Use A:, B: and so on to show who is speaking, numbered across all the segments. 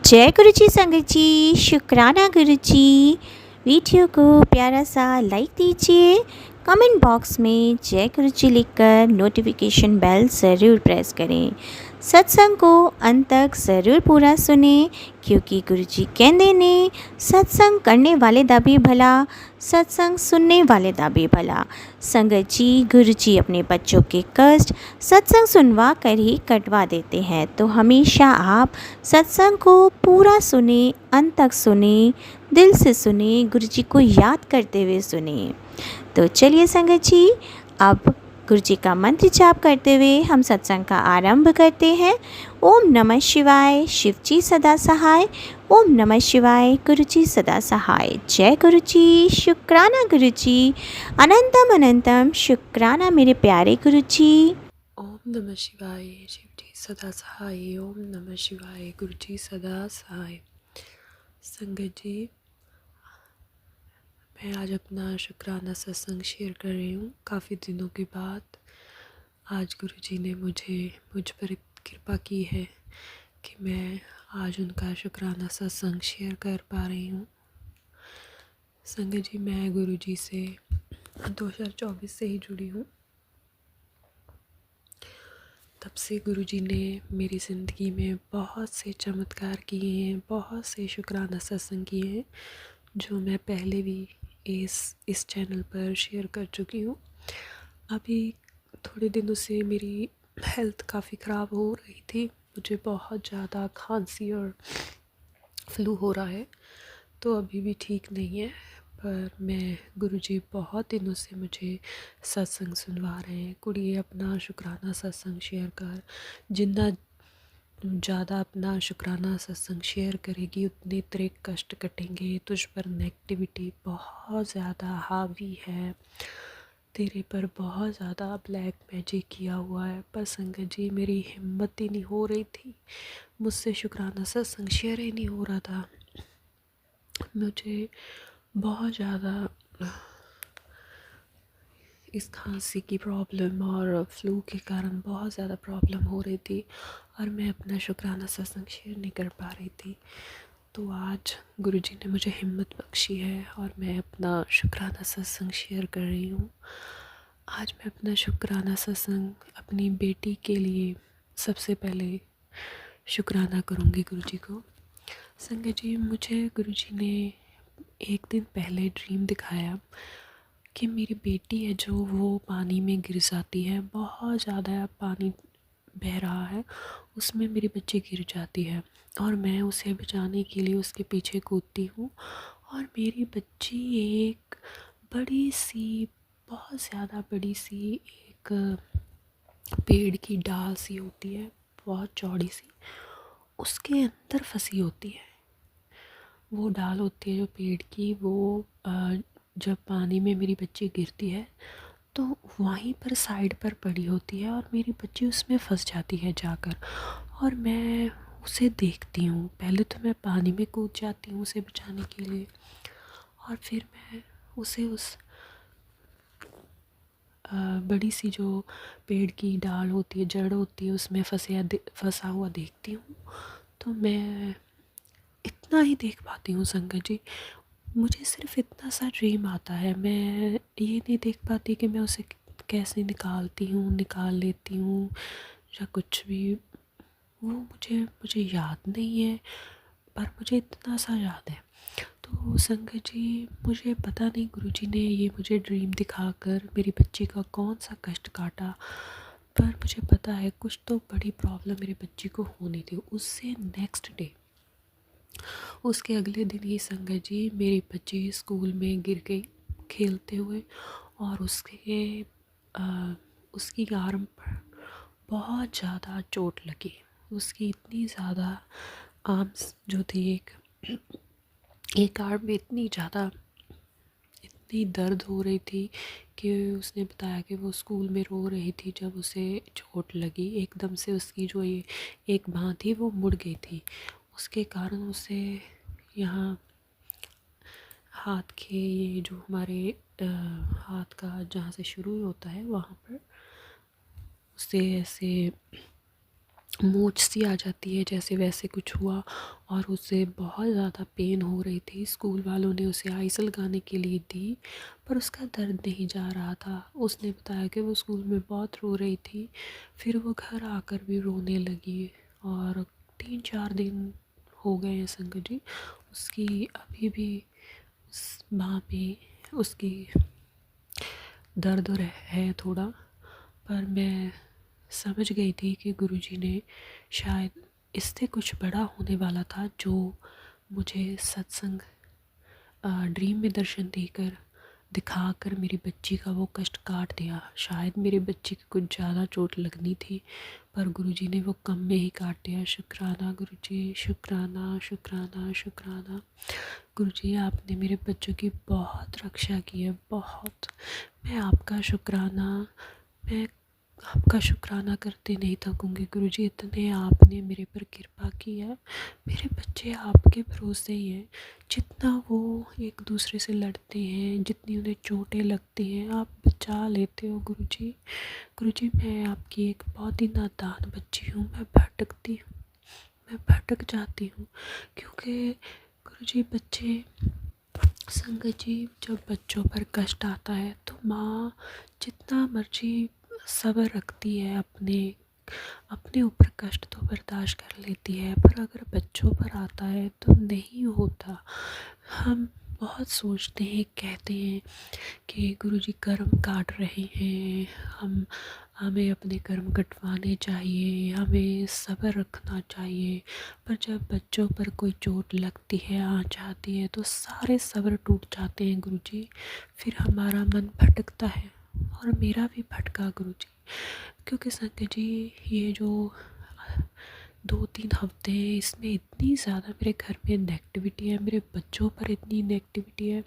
A: जय गुरु जी संगत जी, शुक्राना गुरु जी। वीडियो को प्यारा सा लाइक दीजिए, कमेंट बॉक्स में जय गुरु जी लिखकर नोटिफिकेशन बेल ज़रूर प्रेस करें। सत्संग को अंत तक ज़रूर पूरा सुने, क्योंकि गुरु जी कहते ने सत्संग करने वाले दा भी भला, सत्संग सुनने वाले दा भी भला। संगत जी, गुरु जी अपने बच्चों के कष्ट सत्संग सुनवा कर ही कटवा देते हैं, तो हमेशा आप सत्संग को पूरा सुने, अंत तक सुने, दिल से सुने, गुरु जी को याद करते हुए सुने। तो चलिए संगत जी, अब गुरु जी का मंत्र जाप करते हुए हम सत्संग का आरंभ करते हैं। ओम नमः शिवाय, शिव जी सदा सहाय। ओम नमः शिवाय, गुरु जी सदा सहाय। जय गुरु जी, शुक्राना गुरु जी, अनंतम अनंतम शुक्राना मेरे प्यारे गुरु जी।
B: ओम नमः शिवाय, शिव जी सदा सहाय। ओम नमः शिवाय, गुरु जी सदा सहाय। संगत जी, मैं आज अपना शुक्राना सत्संग शेयर कर रही हूँ। काफ़ी दिनों के बाद आज गुरु जी ने मुझ पर कृपा की है कि मैं आज उनका शुक्राना सत्संग शेयर कर पा रही हूँ। संगत जी, मैं गुरु जी से 2024 से ही जुड़ी हूँ। तब से गुरु जी ने मेरी ज़िंदगी में बहुत से चमत्कार किए हैं, बहुत से शुक्राना सत्संग किए हैं, जो मैं पहले भी इस चैनल पर शेयर कर चुकी हूँ। अभी थोड़े दिनों से मेरी हेल्थ काफ़ी ख़राब हो रही थी। मुझे बहुत ज़्यादा खांसी और फ्लू हो रहा है, तो अभी भी ठीक नहीं है। पर मैं गुरुजी बहुत दिनों से मुझे सत्संग सुनवा रहे हैं। कुड़िए अपना शुक्राना सत्संग शेयर कर, जितना ज़्यादा अपना शुक्राना सत्संग शेयर करेगी उतने तेरे कष्ट कटेंगे। तुझ पर नेगेटिविटी बहुत ज़्यादा हावी है, तेरे पर बहुत ज़्यादा ब्लैक मैजिक किया हुआ है। पर संगत जी, मेरी हिम्मत ही नहीं हो रही थी, मुझसे शुक्राना सत्संग शेयर ही नहीं हो रहा था। मुझे बहुत ज़्यादा इस खांसी की प्रॉब्लम और फ्लू के कारण बहुत ज़्यादा प्रॉब्लम हो रही थी, और मैं अपना शुक्राना सत्संग शेयर नहीं कर पा रही थी। तो आज गुरुजी ने मुझे हिम्मत बख्शी है और मैं अपना शुक्राना सत्संग शेयर कर रही हूँ। आज मैं अपना शुक्राना सत्संग अपनी बेटी के लिए सबसे पहले शुक्राना करूँगी गुरुजी को। संगत जी, मुझे गुरुजी ने एक दिन पहले ड्रीम दिखाया कि मेरी बेटी है जो वो पानी में गिर जाती है। बहुत ज़्यादा पानी बह रहा है, उसमें मेरी बच्ची गिर जाती है और मैं उसे बचाने के लिए उसके पीछे कूदती हूँ, और मेरी बच्ची एक बड़ी सी, बहुत ज़्यादा बड़ी सी एक पेड़ की डाल सी होती है, बहुत चौड़ी सी, उसके अंदर फंसी होती है। वो डाल होती है जो पेड़ की, वो जब पानी में मेरी बच्ची गिरती है तो वहीं पर साइड पर पड़ी होती है, और मेरी बच्ची उसमें फंस जाती है जाकर, और मैं उसे देखती हूँ। पहले तो मैं पानी में कूद जाती हूँ उसे बचाने के लिए, और फिर मैं उसे उस बड़ी सी जो पेड़ की डाल होती है, जड़ होती है, उसमें फंसा हुआ देखती हूँ। तो मैं इतना ही देख पाती हूँ संगत जी, मुझे सिर्फ इतना सा ड्रीम आता है। मैं ये नहीं देख पाती कि मैं उसे कैसे निकाल लेती हूँ या कुछ भी। वो मुझे याद नहीं है, पर मुझे इतना सा याद है। तो संगत जी, मुझे पता नहीं गुरुजी ने ये मुझे ड्रीम दिखाकर मेरी बच्ची का कौन सा कष्ट काटा, पर मुझे पता है कुछ तो बड़ी प्रॉब्लम मेरी बच्ची को होनी थी। उससे नेक्स्ट डे, उसके अगले दिन ही संगत जी, मेरी बच्ची स्कूल में गिर गई खेलते हुए, और उसकी आर्म पर बहुत ज़्यादा चोट लगी। उसकी इतनी ज़्यादा आर्म्स जो थी, एक आर्म में इतनी दर्द हो रही थी कि उसने बताया कि वो स्कूल में रो रही थी जब उसे चोट लगी। एकदम से उसकी जो ये एक बाँह थी वो मुड़ गई थी, उसके कारण उसे यहाँ हाथ के, ये जो हमारे हाथ का जहाँ से शुरू होता है वहाँ पर उसे ऐसे मोच सी आ जाती है, जैसे वैसे कुछ हुआ और उसे बहुत ज़्यादा पेन हो रही थी। स्कूल वालों ने उसे आइस लगाने के लिए दी, पर उसका दर्द नहीं जा रहा था। उसने बताया कि वो स्कूल में बहुत रो रही थी, फिर वो घर आकर भी रोने लगी और 3-4 दिन हो गए हैं संगत जी। उसकी अभी भी उस माँ में उसकी दर्द है थोड़ा, पर मैं समझ गई थी कि गुरुजी ने शायद इससे कुछ बड़ा होने वाला था, जो मुझे सत्संग ड्रीम में दर्शन देकर दिखाकर मेरी बच्ची का वो कष्ट काट दिया। शायद मेरी बच्ची की कुछ ज़्यादा चोट लगनी थी, पर गुरुजी ने वो कम में ही काट दिया। शुक्राना गुरुजी, शुक्राना शुक्राना शुक्राना। गुरुजी, आपने मेरे बच्चों की बहुत रक्षा की है, बहुत। मैं आपका शुक्राना मैं आपका शुक्राना करते नहीं थकूँगी गुरुजी। इतने आपने मेरे पर कृपा की है। मेरे बच्चे आपके भरोसे ही हैं। जितना वो एक दूसरे से लड़ते हैं, जितनी उन्हें चोटें लगती हैं, आप बचा लेते हो गुरुजी। गुरुजी, मैं आपकी एक बहुत ही नादान बच्ची हूँ। मैं भटकती हूँ, मैं भटक जाती हूँ, क्योंकि गुरुजी बच्चे संगत जी, जब बच्चों पर कष्ट आता है तो माँ जितना मर्जी सब्र रखती है, अपने अपने ऊपर कष्ट तो बर्दाश्त कर लेती है, पर अगर बच्चों पर आता है तो नहीं होता। हम बहुत सोचते हैं, कहते हैं कि गुरुजी कर्म काट रहे हैं, हमें अपने कर्म कटवाने चाहिए, हमें सब्र रखना चाहिए। पर जब बच्चों पर कोई चोट लगती है, आँच आती है, तो सारे सब्र टूट जाते हैं गुरुजी। फिर हमारा मन भटकता है, और मेरा भी भटका गुरुजी। क्योंकि संगत जी, ये जो 2-3 हफ्ते हैं, इसमें इतनी ज़्यादा मेरे घर में नेगेटिविटी है, मेरे बच्चों पर इतनी नेगेटिविटी है।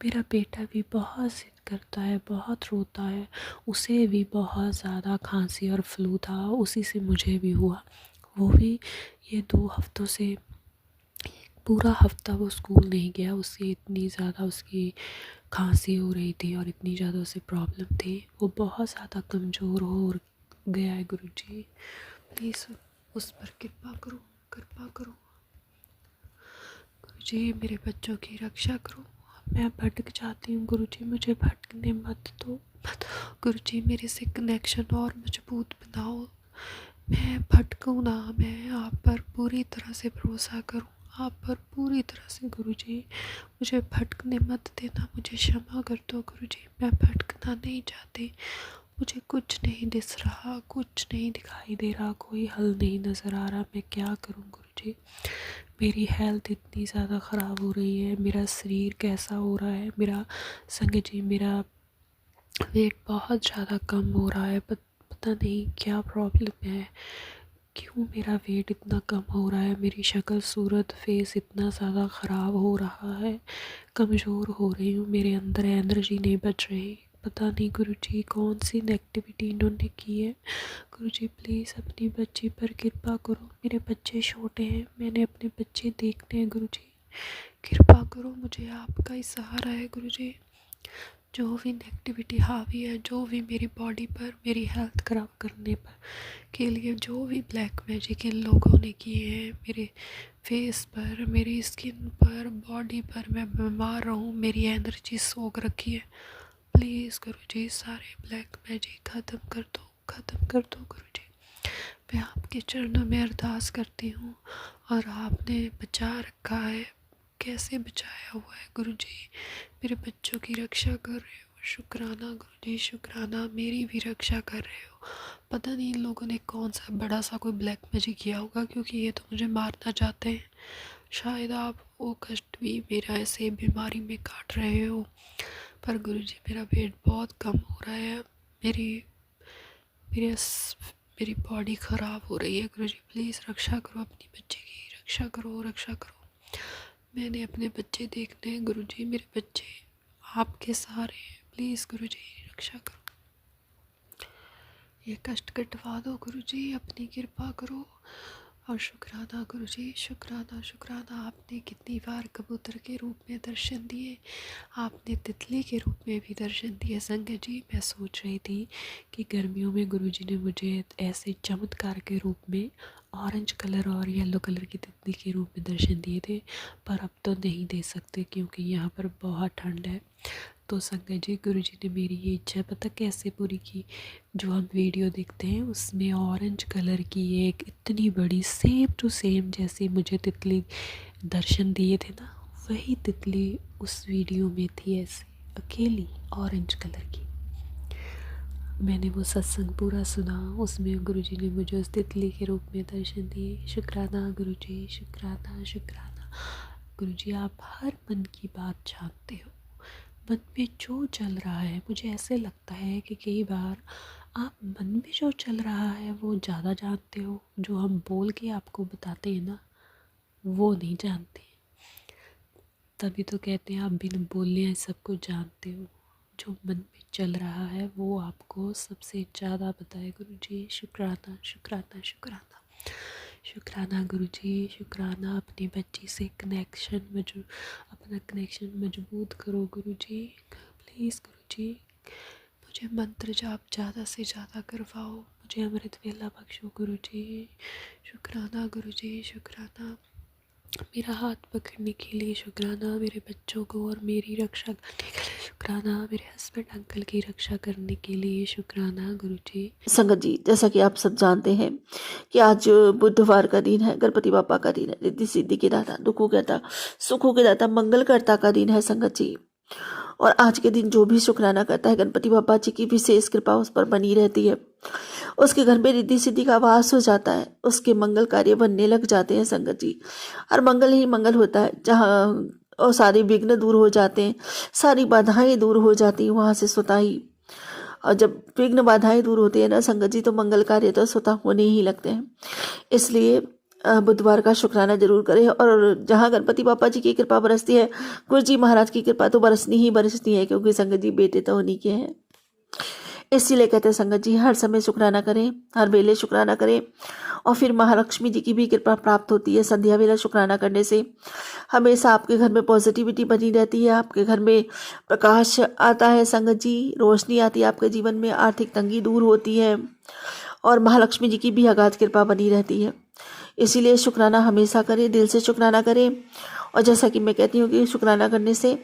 B: मेरा बेटा भी बहुत ज़िद करता है, बहुत रोता है। उसे भी बहुत ज़्यादा खांसी और फ्लू था, उसी से मुझे भी हुआ। वो भी ये 2 हफ्तों से, पूरा हफ्ता वो स्कूल नहीं गया। उससे इतनी ज़्यादा उसकी खांसी हो रही थी और इतनी ज़्यादा उसे प्रॉब्लम थी। वो बहुत ज़्यादा कमज़ोर हो गया है गुरुजी। प्लीज़ उस पर कृपा करो, कृपा करो गुरुजी। मेरे बच्चों की रक्षा करो। मैं भटक जाती हूँ गुरुजी, मुझे भटकने मत दो, गुरुजी। मेरे से कनेक्शन और मजबूत बनाओ। मैं भटकूँ ना, मैं आप पर पूरी तरह से भरोसा करूँ, आप पर पूरी तरह से गुरुजी। मुझे भटकने मत देना, मुझे क्षमा कर दो गुरुजी। मैं भटकना नहीं चाहती। मुझे कुछ नहीं दिस रहा, कुछ नहीं दिखाई दे रहा, कोई हल नहीं नज़र आ रहा। मैं क्या करूं गुरुजी? मेरी हेल्थ इतनी ज़्यादा ख़राब हो रही है, मेरा शरीर कैसा हो रहा है। मेरा संगत जी, मेरा वेट बहुत ज़्यादा कम हो रहा है। पता नहीं क्या प्रॉब्लम है, क्यों मेरा वेट इतना कम हो रहा है। मेरी शक्ल सूरत फेस इतना ज़्यादा ख़राब हो रहा है, कमज़ोर हो रही हूँ, मेरे अंदर एनर्जी नहीं बच रही। पता नहीं गुरुजी कौन सी नेगेटिविटी इन्होंने की है। गुरुजी प्लीज़ अपनी बच्ची पर कृपा करो। मेरे बच्चे छोटे हैं, मैंने अपने बच्चे देखने हैं गुरुजी। कृपा करो, मुझे आपका ही सहारा है गुरुजी। जो भी नेगेटिविटी हावी है, जो भी मेरी बॉडी पर, मेरी हेल्थ ख़राब करने पर के लिए जो भी ब्लैक मैजिक इन लोगों ने किए हैं, मेरे फेस पर, मेरी स्किन पर, बॉडी पर, मैं बीमार रहूँ, मेरी एनर्जी सोख रखी है। प्लीज़ गुरुजी, सारे ब्लैक मैजिक ख़त्म कर दो, ख़त्म कर दो गुरुजी। मैं आपके चरणों में अरदास करती हूँ, और आपने बचा रखा है। कैसे बचाया हुआ है गुरुजी? मेरे बच्चों की रक्षा कर रहे हो। शुक्राना गुरुजी, शुक्राना। मेरी भी रक्षा कर रहे हो। पता नहीं इन लोगों ने कौन सा बड़ा सा कोई ब्लैक मैजिक किया होगा, क्योंकि ये तो मुझे मारना चाहते हैं। शायद आप वो कष्ट भी मेरा ऐसे बीमारी में काट रहे हो। पर गुरुजी, मेरा वेट बहुत कम हो रहा है। मेरी मेरे मेरी बॉडी ख़राब हो रही है गुरुजी। प्लीज़ रक्षा करो, अपनी बच्चे की रक्षा करो, रक्षा करो। मैंने अपने बच्चे देखने हैं गुरुजी, मेरे बच्चे आपके सहारे हैं। प्लीज़ गुरुजी, रक्षा करो। ये कष्ट कटवा दो गुरुजी, अपनी कृपा करो। और शुक्राना गुरुजी, शुक्राना शुक्राना, आपने कितनी बार कबूतर के रूप में दर्शन दिए, आपने तितली के रूप में भी दर्शन दिए। संगत जी, मैं सोच रही थी कि गर्मियों में गुरुजी ने मुझे ऐसे चमत्कार के रूप में ऑरेंज कलर और येलो कलर की तितली के रूप में दर्शन दिए थे, पर अब तो नहीं दे सकते क्योंकि यहाँ पर बहुत ठंड है। तो संगत जी, गुरुजी ने मेरी ये इच्छा पता कैसे पूरी की, जो हम वीडियो देखते हैं उसमें ऑरेंज कलर की एक इतनी बड़ी सेम टू सेम जैसी मुझे तितली दर्शन दिए थे ना, वही तितली उस वीडियो में थी, ऐसे अकेली ऑरेंज कलर की। मैंने वो सत्संग पूरा सुना, उसमें गुरुजी ने मुझे उस तितली के रूप में दर्शन दिए। शुक्राना गुरुजी, शुक्राना शुक्राना। गुरुजी, आप हर मन की बात जानते हो, मन में जो चल रहा है। मुझे ऐसे लगता है कि कई बार आप मन में जो चल रहा है वो ज़्यादा जानते हो, जो हम बोल के आपको बताते हैं ना वो नहीं जानते। तभी तो कहते हैं आप बिन बोले सब कुछ जानते हो। जो मन में चल रहा है वो आपको सबसे ज़्यादा बताए गुरुजी। शुक्राना शुक्राना शुक्राना शुक्राना गुरुजी, शुक्राना। अपनी बच्ची से अपना कनेक्शन मजबूत करो गुरुजी, प्लीज़ गुरुजी। मुझे मंत्र जाप ज़्यादा से ज़्यादा करवाओ, मुझे अमृत वेला बख्शो गुरुजी। शुक्राना गुरुजी, शुक्राना। मेरा हाथ पकड़ने के लिए शुक्राना, मेरे बच्चों को और मेरी रक्षा करने के लिए शुक्राना, मेरे हस्बैंड अंकल की रक्षा करने के लिए शुक्राना गुरुजी।
C: संगत जी, जैसा कि आप सब जानते हैं कि आज बुधवार का दिन है, गणपति बापा का दिन है, रिद्धि सिद्धि के दाता, दुखों के दाता, सुखों के दाता, मंगलकर्ता का दिन है संगत जी। और आज के दिन जो भी शुक्राना करता है, गणपति बापा जी की विशेष कृपा उस पर बनी रहती है, उसके घर में रिद्धि सिद्धि का वास हो जाता है, उसके मंगल कार्य बनने लग जाते हैं संगत जी। और मंगल ही मंगल होता है, जहाँ और सारे विघ्न दूर हो जाते हैं, सारी बाधाएं दूर हो जाती हैं वहाँ से स्वतः ही। और जब विघ्न बाधाएं दूर होती है ना संगत जी, तो मंगल कार्य तो स्वतः होने ही लगते हैं। इसलिए बुधवार का शुक्राना जरूर करें। और जहाँ गणपति बापा जी की कृपा बरसती है, गुरु जी महाराज की कृपा तो बरसनी ही बरसती है, क्योंकि संगत जी बेटे तो उन्हीं के हैं। इसीलिए कहते हैं संगत जी, हर समय शुक्राना करें, हर वेले शुक्राना करें। और फिर महालक्ष्मी जी की भी कृपा प्राप्त होती है संध्या वेला शुक्राना करने से। हमेशा आपके घर में पॉजिटिविटी बनी रहती है, आपके घर में प्रकाश आता है संगत जी, रोशनी आती है आपके जीवन में, आर्थिक तंगी दूर होती है और महालक्ष्मी जी की भी अगाध कृपा बनी रहती है। इसीलिए शुक्राना हमेशा करें, दिल से शुक्राना करें। और जैसा कि मैं कहती हूँ कि शुक्राना करने से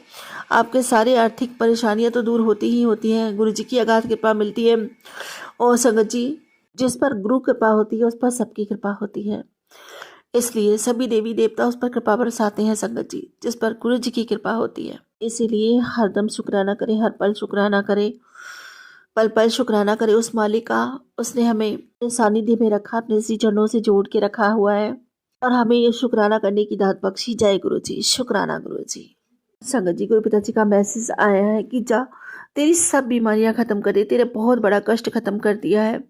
C: आपके सारे आर्थिक परेशानियां तो दूर होती ही होती हैं, गुरु जी की अगाध कृपा मिलती है। और संगत जी, जिस पर गुरु कृपा होती है उस पर सबकी कृपा होती है, इसलिए सभी देवी देवता उस पर कृपा बरसाते हैं संगत जी, जिस पर गुरु जी की कृपा होती है। इसीलिए हरदम शुक्राना करें, हर पल शुक्राना करें, पल पल शुक्राना करें उस मालिक का। उसने हमें अपने सानिध्य में रखा, अपने श्री चरणों से जोड़ के रखा हुआ है और हमें ये शुक्राना करने की दात बख्शी। जय गुरु जी, शुक्राना गुरु जी। संगत जी, गुरु पिताजी का मैसेज आया है कि जा तेरी सब बीमारियां खत्म कर दे, तेरे बहुत बड़ा कष्ट खत्म कर दिया है,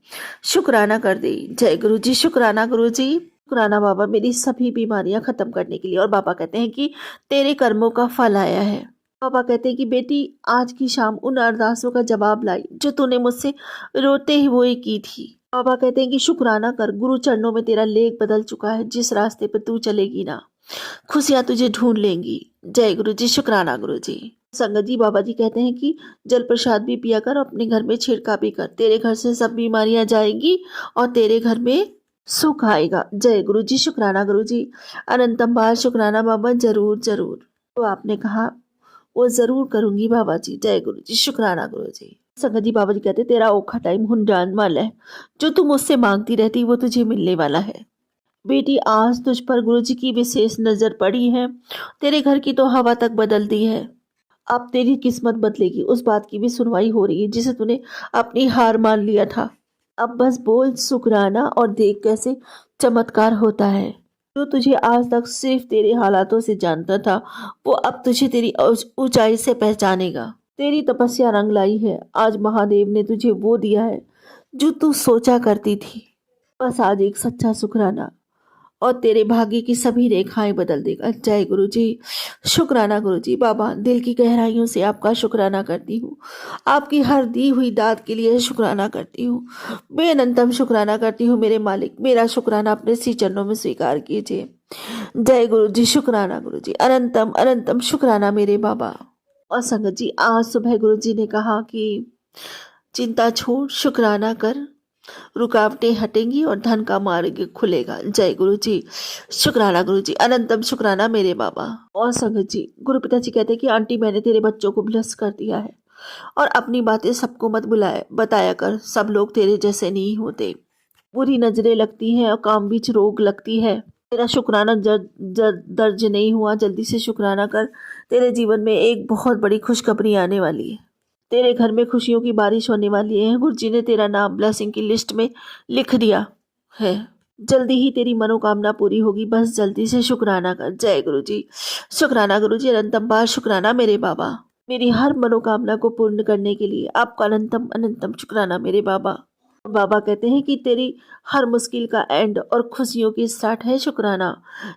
C: शुक्राना कर दे। जय गुरु जी, शुक्राना गुरु जी, शुक्राना बाबा मेरी सभी बीमारियां खत्म करने के लिए। और बाबा कहते हैं कि तेरे कर्मों का फल आया है। पापा कहते हैं कि बेटी आज की शाम उन अरदासों का जवाब लाई जो तूने मुझसे रोते हुए की थी। पापा कहते हैं कि शुक्राना कर, गुरु चरणों में तेरा लेख बदल चुका है, जिस रास्ते पर तू चलेगी ना खुशियां तुझे ढूंढ लेंगी। जय गुरु जी, शुक्राना गुरु जी। संगत जी, बाबा जी कहते हैं कि जल प्रसाद भी पिया कर, अपने घर में छिड़का भी कर, तेरे घर से सब बीमारियां जाएंगी और तेरे घर में सुख आएगा। जय गुरु जी, शुक्राना गुरु जी। अनंतम बार शुक्राना बाबा, जरूर जरूर। तो आपने कहा वो जरूर करूंगी बाबा जी। जय गुरु जी, शुक्राना गुरु जी। संगत जी, बाबा जी कहते तेरा औखा टाइम हुंजान वाला है, जो तू मुझसे मांगती रहती वो तुझे मिलने वाला है। बेटी आज तुझ पर गुरु जी की विशेष नजर पड़ी है, तेरे घर की तो हवा तक बदल दी है। अब तेरी किस्मत बदलेगी, उस बात की भी सुनवाई हो रही है जिसे तूने अपनी हार मान लिया था। अब बस बोल शुक्राना और देख कैसे चमत्कार होता है। जो तुझे आज तक सिर्फ तेरे हालातों से जानता था, वो अब तुझे तेरी ऊंचाई से पहचानेगा। तेरी तपस्या रंग लाई है, आज महादेव ने तुझे वो दिया है जो तू सोचा करती थी। बस आज एक सच्चा शुक्राना और तेरे भाग्य की सभी रेखाएं बदल देगा। जय गुरु जी। शुक्राना गुरु जी। बाबा, दिल की गहराइयों से आपका शुक्राना करती हूँ। आपकी हर दी हुई दात के लिए शुक्राना करती हूँ। बेअनंतम शुक्राना करती हूँ मेरे मालिक। मेरा शुक्राना अपने श्री चरणों में स्वीकार कीजिए। जय गुरु जी। शुक्राना गुरु जी। अनंतम अनंतम शुक्राना मेरे बाबा। और संगत जी, आज सुबह गुरु जी ने कहा कि चिंता छोड़, शुक्राना कर, रुकावटें हटेंगी और धन का मार्ग खुलेगा। जय गुरु जी। शुक्राना गुरु जी। अनंतम शुक्राना मेरे बाबा। और संगत जी, गुरु पिताजी कहते हैं कि आंटी, मैंने तेरे बच्चों को ब्लेस कर दिया है और अपनी बातें सबको मत बताया कर। सब लोग तेरे जैसे नहीं होते। बुरी नजरें लगती हैं और काम बीच रोग लगती है। तेरा शुक्राना दर्ज नहीं हुआ, जल्दी से शुक्राना कर। तेरे जीवन में एक बहुत बड़ी खुशखबरी आने वाली है। तेरे घर में खुशियों की बारिश होने वाली है। गुरु जी ने तेरा नाम ब्लेसिंग की लिस्ट में लिख दिया है। जल्दी ही तेरी मनोकामना पूरी होगी, बस जल्दी से शुक्राना कर। जय गुरु जी। शुक्राना गुरु जी। अनंतम बार शुक्राना मेरे बाबा। मेरी हर मनोकामना को पूर्ण करने के लिए आपका अनंतम अनंतम शुक्राना मेरे बाबा। बाबा कहते हैं कि तेरी हर मुश्किल का एंड और खुशियों की स्टार्ट है शुक्राना।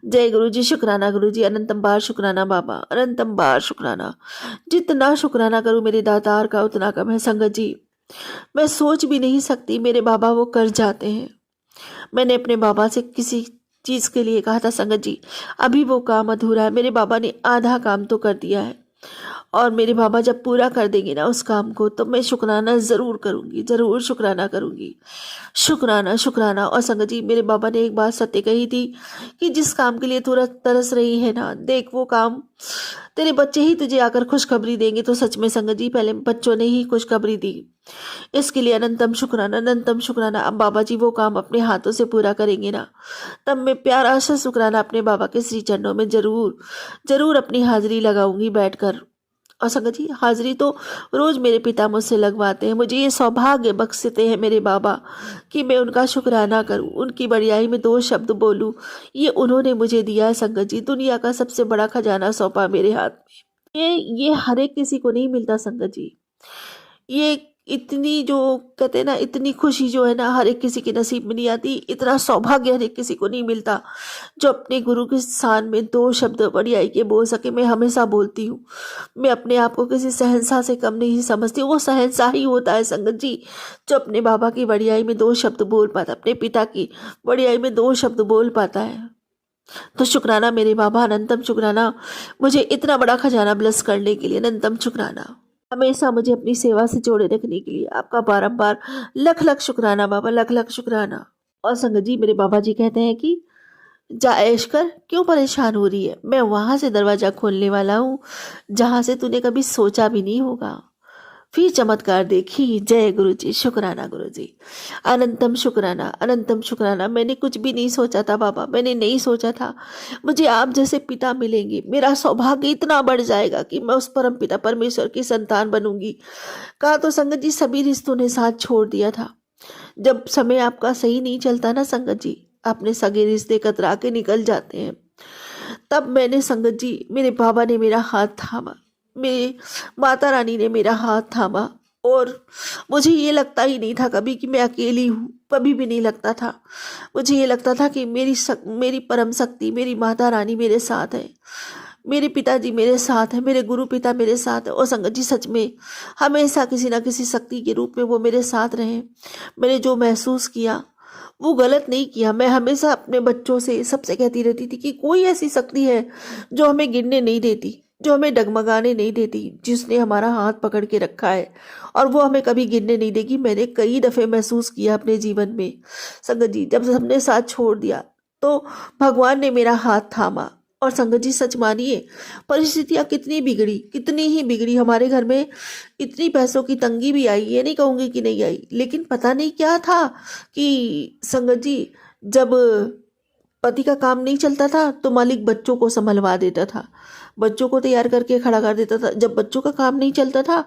C: जय गुरु जी। शुक्राना गुरु जी। अनंतम बार शुक्राना बाबा। अनंतम बार शुक्राना। जितना शुक्राना करूं मेरे दातार का उतना कम है संगत जी। मैं सोच भी नहीं सकती मेरे बाबा वो कर जाते हैं। मैंने अपने बाबा से किसी चीज के लिए कहा था संगत जी, अभी वो काम अधूरा है। मेरे बाबा ने आधा काम तो कर दिया है और मेरे बाबा जब पूरा कर देंगे ना उस काम को, तो मैं शुक्राना ज़रूर करूँगी, ज़रूर शुक्राना करूँगी। शुक्राना शुक्राना। और संगत जी, मेरे बाबा ने एक बात सत्य कही थी कि जिस काम के लिए तू तरस रही है ना, देख वो काम तेरे बच्चे ही तुझे आकर खुशखबरी देंगे। तो सच में संगत जी, पहले बच्चों ने ही खुशखबरी दी। इसके लिए अनंतम शुक्राना, अनंतम शुक्राना। अब बाबा जी वो काम अपने हाथों से पूरा करेंगे ना, तब मैं प्यारा सा शुक्राना अपने बाबा के श्री चरणों में जरूर जरूर अपनी हाजिरी लगाऊंगी बैठकर। और संगत जी, हाजिरी तो रोज मेरे पिता मुझसे लगवाते हैं। मुझे ये सौभाग्य बख्शते हैं मेरे बाबा कि मैं उनका शुक्राना करूं, उनकी बड़ियाई में 2 शब्द बोलूं। ये उन्होंने मुझे दिया है संगत जी। दुनिया का सबसे बड़ा खजाना सौंपा मेरे हाथ में। ये हर एक किसी को नहीं मिलता संगत जी। ये इतनी जो कहते हैं ना, इतनी खुशी जो है ना, हर एक किसी के नसीब में नहीं आती। इतना सौभाग्य हर एक किसी को नहीं मिलता जो अपने गुरु के स्थान में 2 शब्द बड़ियाई के बोल सके। मैं हमेशा बोलती हूँ, मैं अपने आप को किसी शहंशाह से कम नहीं समझती। वो शहंशाह ही होता है संगत जी जो अपने बाबा की बड़ियाई में 2 शब्द बोल पाता, अपने पिता की बड़ियाई में 2 शब्द बोल पाता है। तो शुक्राना मेरे बाबा, अनंतम शुक्राना मुझे इतना बड़ा खजाना ब्लेस करने के लिए। अनंतम शुक्राना। हमेशा मुझे अपनी सेवा से जोड़े रखने के लिए आपका बारंबार लख लख शुक्राना बाबा, लख लख शुक्राना। और संगत जी, मेरे बाबा जी कहते हैं कि जा ऐश कर, क्यों परेशान हो रही है। मैं वहां से दरवाजा खोलने वाला हूँ जहां से तूने कभी सोचा भी नहीं होगा। फिर चमत्कार देखी। जय गुरु जी। शुक्राना गुरु जी। अनंतम शुक्राना, अनंतम शुक्राना। मैंने कुछ भी नहीं सोचा था बाबा, मैंने नहीं सोचा था मुझे आप जैसे पिता मिलेंगे। मेरा सौभाग्य इतना बढ़ जाएगा कि मैं उस परम पिता परमेश्वर की संतान बनूंगी। कहा तो संगत जी, सभी रिश्तों ने साथ छोड़ दिया था। जब समय आपका सही नहीं चलता ना संगत जी, अपने सगे रिश्ते कतरा के निकल जाते हैं। तब मैंने संगत जी, मेरे बाबा ने मेरा हाथ थामा, मेरी माता रानी ने मेरा हाथ थामा। और मुझे ये लगता ही नहीं था कभी कि मैं अकेली हूँ, कभी भी नहीं लगता था। मुझे ये लगता था कि मेरी परम शक्ति, मेरी माता रानी मेरे साथ है, मेरे पिताजी मेरे साथ है, मेरे गुरु पिता मेरे साथ है। और संगत जी, सच में हमेशा किसी ना किसी शक्ति के रूप में वो मेरे साथ रहे। मैंने जो महसूस किया वो गलत नहीं किया। मैं हमेशा अपने बच्चों से सबसे कहती रहती थी कि कोई ऐसी शक्ति है जो हमें गिरने नहीं देती, जो हमें डगमगाने नहीं देती, जिसने हमारा हाथ पकड़ के रखा है और वो हमें कभी गिरने नहीं देगी। मैंने कई दफ़े महसूस किया अपने जीवन में संगत जी, जब हमने साथ छोड़ दिया तो भगवान ने मेरा हाथ थामा। और संगत जी, सच मानिए, परिस्थितियाँ कितनी बिगड़ी, कितनी ही बिगड़ी। हमारे घर में इतनी पैसों की तंगी भी आई, ये नहीं कहूँगी कि नहीं आई, लेकिन पता नहीं क्या था कि संगत जी, जब पति का काम नहीं चलता था तो मालिक बच्चों को संभलवा देता था, बच्चों को तैयार करके खड़ा कर देता था। जब बच्चों का काम नहीं चलता था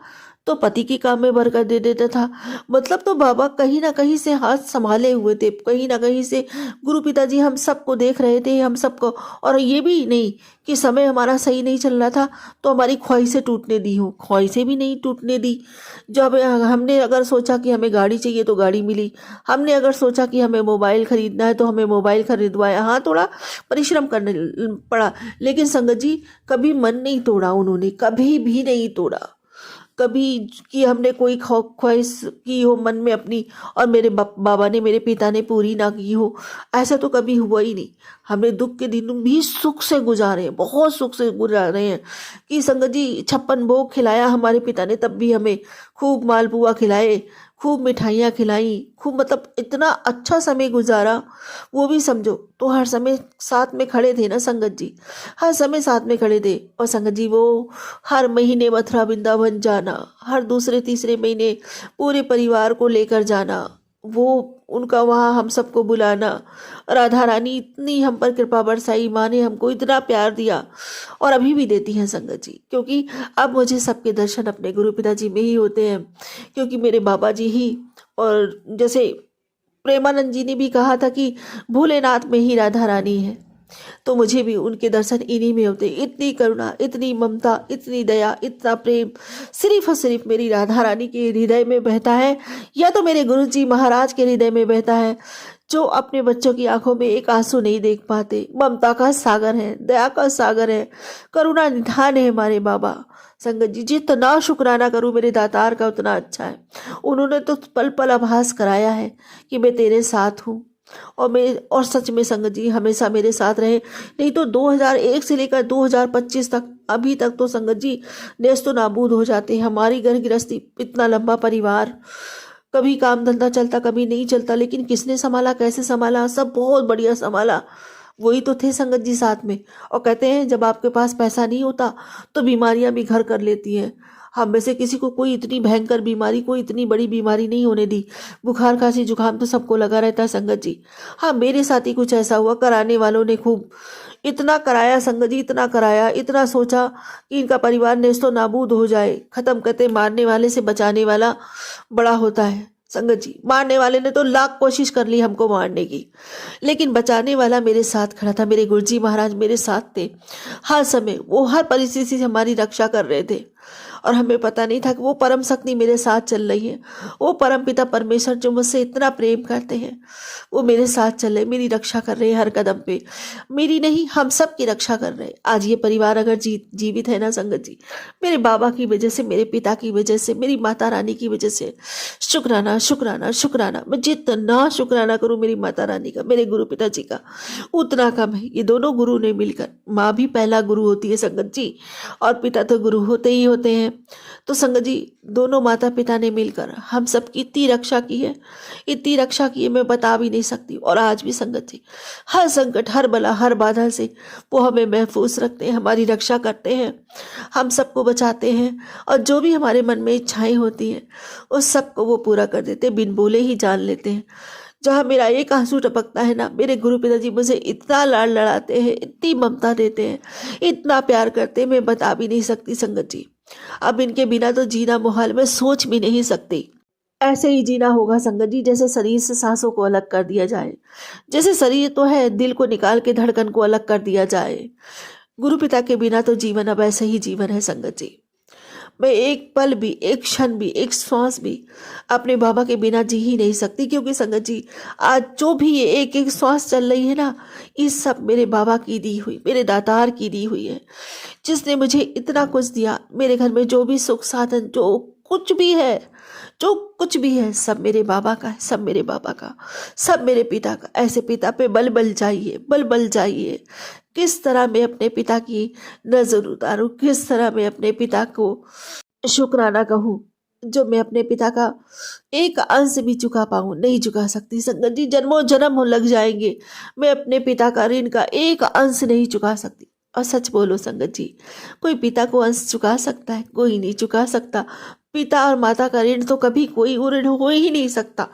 C: तो पति के काम में बरकत दे देता था। मतलब तो बाबा कहीं ना कहीं से हाथ संभाले हुए थे, कहीं ना कहीं से गुरु पिताजी हम सबको देख रहे थे, हम सबको। और ये भी नहीं कि समय हमारा सही नहीं चल रहा था तो हमारी ख्वाहिशें टूटने दी हो, ख्वाहिशें भी नहीं टूटने दी। जब हमने अगर सोचा कि हमें गाड़ी चाहिए तो गाड़ी मिली, हमने अगर सोचा कि हमें मोबाइल खरीदना है तो हमें मोबाइल खरीदवाया। हाँ, थोड़ा परिश्रम करने पड़ा, लेकिन संगत जी कभी मन नहीं तोड़ा उन्होंने, कभी भी नहीं तोड़ा। कभी कि हमने कोई ख्वाहिश की हो मन में अपनी और मेरे बाबा ने, मेरे पिता ने पूरी ना की हो, ऐसा तो कभी हुआ ही नहीं। हमने दुख के दिन भी सुख से गुजारे हैं, बहुत सुख से गुजारे हैं। कि संगत जी 56 भोग खिलाया हमारे पिता ने, तब भी हमें खूब मालपुआ खिलाए, खूब मिठाइयाँ खिलाई, खूब मतलब इतना अच्छा समय गुजारा। वो भी समझो तो हर समय साथ में खड़े थे ना संगत जी, हर समय साथ में खड़े थे। और संगत जी वो हर महीने मथुरा वृंदावन जाना, हर दूसरे तीसरे महीने पूरे परिवार को लेकर जाना, वो उनका वहाँ हम सबको बुलाना। राधा रानी इतनी हम पर कृपा बरसाई, माँ ने हमको इतना प्यार दिया और अभी भी देती हैं संगत जी। क्योंकि अब मुझे सबके दर्शन अपने गुरु पिताजी में ही होते हैं, क्योंकि मेरे बाबा जी ही, और जैसे प्रेमानंद जी ने भी कहा था कि भोलेनाथ में ही राधा रानी है, तो मुझे भी उनके दर्शन इन्हीं में होते। इतनी करुणा, इतनी ममता, इतनी दया, इतना प्रेम सिर्फ और सिर्फ मेरी राधा रानी के हृदय में बहता है, या तो मेरे गुरु जी महाराज के हृदय में बहता है, जो अपने बच्चों की आंखों में एक आंसू नहीं देख पाते। ममता का सागर है, दया का सागर है, करुणा निधान है हमारे बाबा। संगत जी जितना शुक्राना करूं मेरे दातार का उतना अच्छा है। उन्होंने तो पल पल आभास कराया है कि मैं तेरे साथ हूँ, और सच में संगत जी हमेशा मेरे साथ रहे। नहीं तो 2001 से लेकर 2025 तक, अभी तक तो संगत जी नेस्तो नाबूद हो जाते हैं। हमारी घर गृहस्थी, इतना लंबा परिवार, कभी काम धंधा चलता, कभी नहीं चलता, लेकिन किसने संभाला, कैसे संभाला, सब बहुत बढ़िया संभाला। वही तो थे संगत जी साथ में। और कहते हैं जब आपके पास पैसा नहीं होता तो बीमारियां भी घर कर लेती हैं। हम में से किसी को कोई इतनी भयंकर बीमारी, कोई इतनी बड़ी बीमारी नहीं होने दी। बुखार खांसी जुकाम तो सबको लगा रहता है संगत जी। हाँ, मेरे साथ ही कुछ ऐसा हुआ, कराने वालों ने खूब इतना कराया संगत जी, इतना कराया, इतना सोचा कि इनका परिवार नेस्तो नाबूद हो जाए। खत्म करते, मारने वाले से बचाने वाला बड़ा होता है संगत जी। मारने वाले ने तो लाख कोशिश कर ली हमको मारने की, लेकिन बचाने वाला मेरे साथ खड़ा था। मेरे गुरुजी महाराज मेरे साथ थे हर समय, वो हर परिस्थिति से हमारी रक्षा कर रहे थे। और हमें पता नहीं था कि वो परम शक्ति मेरे साथ चल रही है। वो परम पिता परमेश्वर जो मुझसे इतना प्रेम करते हैं, वो मेरे साथ चल रहे, मेरी रक्षा कर रहे हैं हर कदम पे। मेरी नहीं, हम सब की रक्षा कर रहे हैं। आज ये परिवार अगर जीवित है ना संगत जी, मेरे बाबा की वजह से, मेरे पिता की वजह से, मेरी माता रानी की वजह से। शुक्राना शुक्राना शुक्राना, मैं जितना शुक्राना करूँ मेरी माता रानी का, मेरे गुरु पिताजी का, उतना कम है। ये दोनों गुरु ने मिलकर, माँ भी पहला गुरु होती है संगत जी, और पिता तो गुरु होते ही होते हैं। तो संगत जी दोनों माता पिता ने मिलकर हम सब की इतनी रक्षा की है, इतनी रक्षा की है मैं बता भी नहीं सकती। और आज भी संगत जी हर संकट, हर बला, हर बाधा से वो हमें महफूज रखते हैं, हमारी रक्षा करते हैं, हम सबको बचाते हैं। और जो भी हमारे मन में इच्छाएं होती हैं उस सबको वो पूरा कर देते, बिन बोले ही जान लेते हैं। जहाँ मेरा एक आंसू टपकता है ना, मेरे गुरु पिताजी मुझे इतना लाड़ लड़ाते हैं, इतनी ममता देते हैं, इतना प्यार करते हैं, मैं बता भी नहीं सकती संगत जी। अब इनके बिना तो जीना मुहाल, मैं सोच भी नहीं सकती। ऐसे ही जीना होगा संगत जी जैसे शरीर से सांसों को अलग कर दिया जाए, जैसे शरीर तो है, दिल को निकाल के धड़कन को अलग कर दिया जाए। गुरु पिता के बिना तो जीवन अब ऐसे ही जीवन है संगत जी। मैं एक पल भी, एक क्षण भी, एक श्वास भी अपने बाबा के बिना जी ही नहीं सकती। क्योंकि संगत जी आज जो भी ये एक एक श्वास चल रही है ना, ये सब मेरे बाबा की दी हुई, मेरे दातार की दी हुई है, जिसने मुझे इतना कुछ दिया। मेरे घर में जो भी सुख साधन, जो कुछ भी है, जो कुछ भी है, सब मेरे बाबा का है, सब मेरे बाबा का, सब मेरे पिता का। ऐसे पिता पे बल बल जाइए, बल बल जाइए। किस तरह मैं अपने पिता की नजर उतारूं, किस तरह मैं अपने पिता को शुक्राना कहूँ, जो मैं अपने पिता का एक अंश भी चुका पाऊँ, नहीं चुका सकती संगत जी। जन्मों जन्म लग जाएंगे, मैं अपने पिता का ऋण का एक अंश नहीं चुका सकती। और सच बोलो संगत जी, कोई पिता को अंश चुका सकता है? कोई नहीं चुका सकता। पिता और माता का ऋण तो कभी कोई ऋण हो ही नहीं सकता।